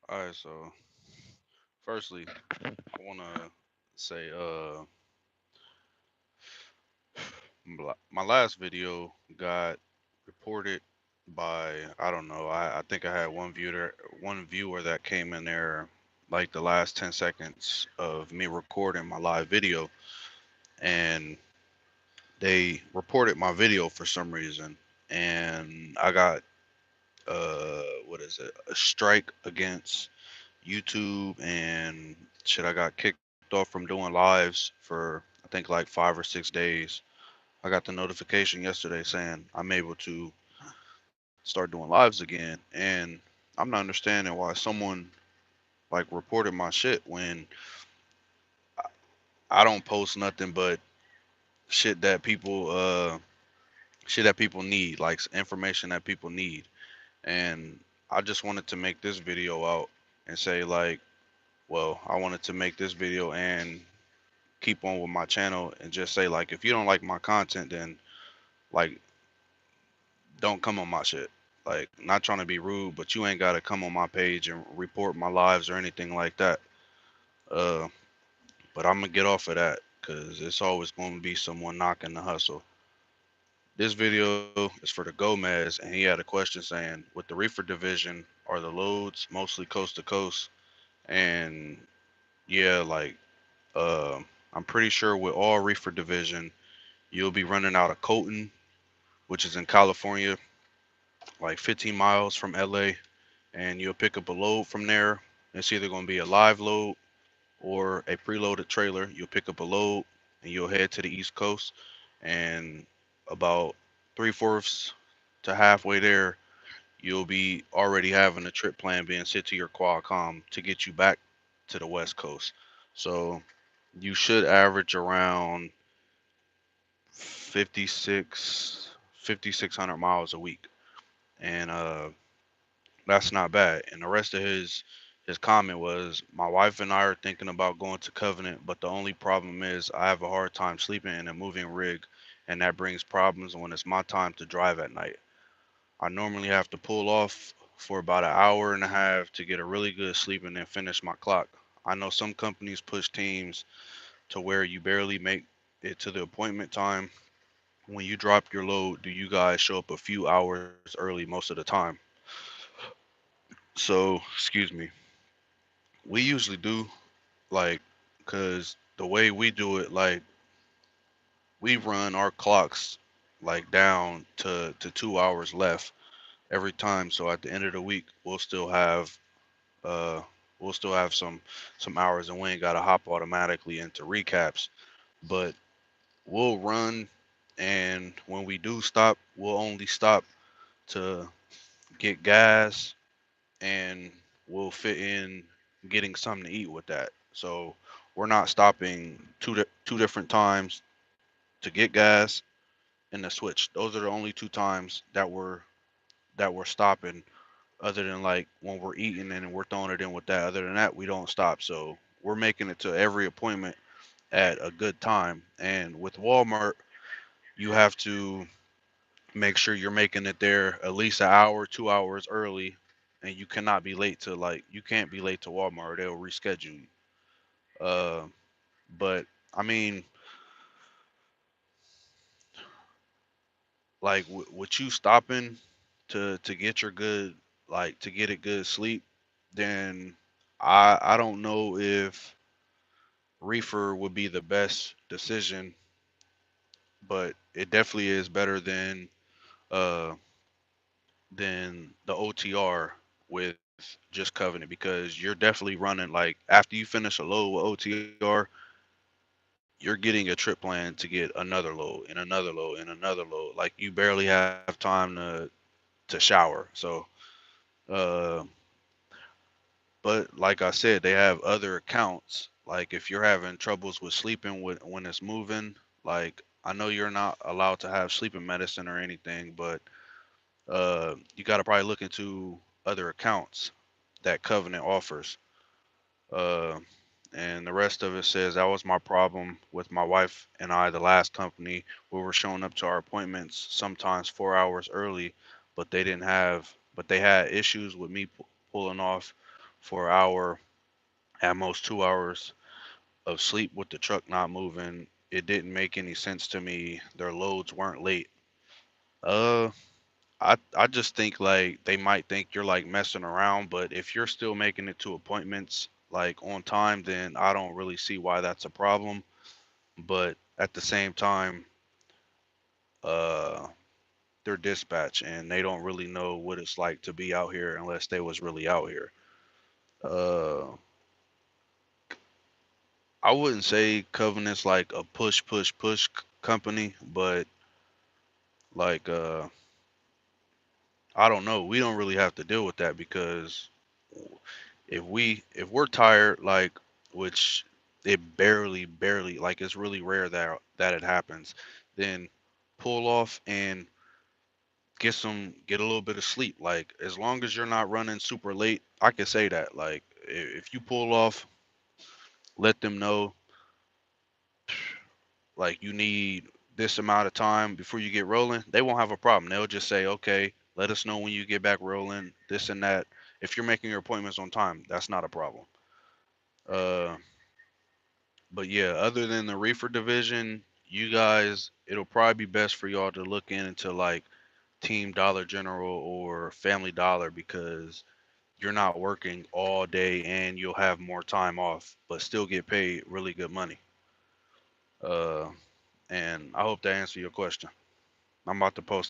All right, so firstly, I want to say my last video got reported by I don't know. I think I had one viewer that came in there like the last 10 seconds of me recording my live video, and they reported my video for some reason, and I got what is it, a strike against YouTube, and shit, I got kicked off from doing lives for I think like 5 or 6 days. I got the notification yesterday saying I'm able to start doing lives again, and I'm not understanding why someone like reported my shit when I don't post nothing but shit that people need, like information that people need. And I just wanted to make this video out and say like, well, I wanted to make this video and keep on with my channel and just say like, if you don't like my content, then like don't come on my shit. Like, not trying to be rude, but you ain't gotta come on my page and report my lives or anything like that. Uh, but I'm gonna get off of that because it's always gonna be someone knocking the hustle. This video is for the Gomez, and he had a question saying, with the reefer division, are the loads mostly coast to coast? And yeah, like, uh, I'm pretty sure with all reefer division, you'll be running out of Colton, which is in California, like 15 miles from LA, and you'll pick up a load from there. It's either going to be a live load or a preloaded trailer. You'll pick up a load and you'll head to the East Coast, and about three-fourths to halfway there, you'll be already having a trip plan being sent to your Qualcomm to get you back to the West Coast. So you should average around 5,600 miles a week, and that's not bad. And the rest of his comment was, my wife and I are thinking about going to Covenant, but the only problem is I have a hard time sleeping in a moving rig, and that brings problems when it's my time to drive at night. I normally have to pull off for about an hour and a half to get a really good sleep and then finish my clock. I know some companies push teams to where you barely make it to the appointment time. When you drop your load, do you guys show up a few hours early most of the time? So, excuse me. We usually do, like, cause the way we do it, like, we run our clocks like down to 2 hours left every time. So at the end of the week, uh we'll still have some hours, and we ain't gotta hop automatically into recaps. But we'll run, and when we do stop, we'll only stop to get gas, and we'll fit in getting something to eat with that. So we're not stopping two different times to get gas and to switch. Those are the only two times that we're stopping. Other than like when we're eating and we're throwing it in with that. Other than that, we don't stop. So we're making it to every appointment at a good time. And with Walmart, you have to make sure you're making it there at least an hour, 2 hours early, and you cannot be late to like you can't be late to Walmart, or they'll reschedule you. Uh, but I mean, like with you stopping to get your good, like to get a good sleep, then I don't know if reefer would be the best decision, but it definitely is better uh than the OTR with just Covenant, because you're definitely running, like, after you finish a load with OTR, you're getting a trip plan to get another load and another load and another load. Like, you barely have time to shower. So uh but like I said, they have other accounts. Like, if you're having troubles with sleeping when it's moving, like, I know you're not allowed to have sleeping medicine or anything, but you got to probably look into other accounts that Covenant offers. Uh, and the rest of it says, that was my problem with my wife and I, the last company. We were showing up to our appointments sometimes 4 hours early, but they had issues with me pulling off for an hour, at most 2 hours of sleep with the truck not moving. It didn't make any sense to me. Their loads weren't late. Uh, I just think like they might think you're like messing around, but if you're still making it to appointments like on time, then I don't really see why that's a problem. But at the same time, uh, they're dispatch and they don't really know what it's like to be out here unless they was really out here. Uh, I wouldn't say Covenant's like a push company, but like I don't know. We don't really have to deal with that because if we're tired, like, which it barely like it's really rare that it happens, then pull off and get a little bit of sleep. Like as long as you're not running super late, I can say that. Like if you pull off, let them know like you need this amount of time before you get rolling. They won't have a problem. They'll just say, okay, let us know when you get back rolling, this and that. If you're making your appointments on time, that's not a problem. Uh, but yeah, other than the reefer division, you guys, it'll probably be best for y'all to look into like Team Dollar General or Family Dollar because you're not working all day and you'll have more time off, but still get paid really good money. Uh, and I hope that answered your question. I'm about to post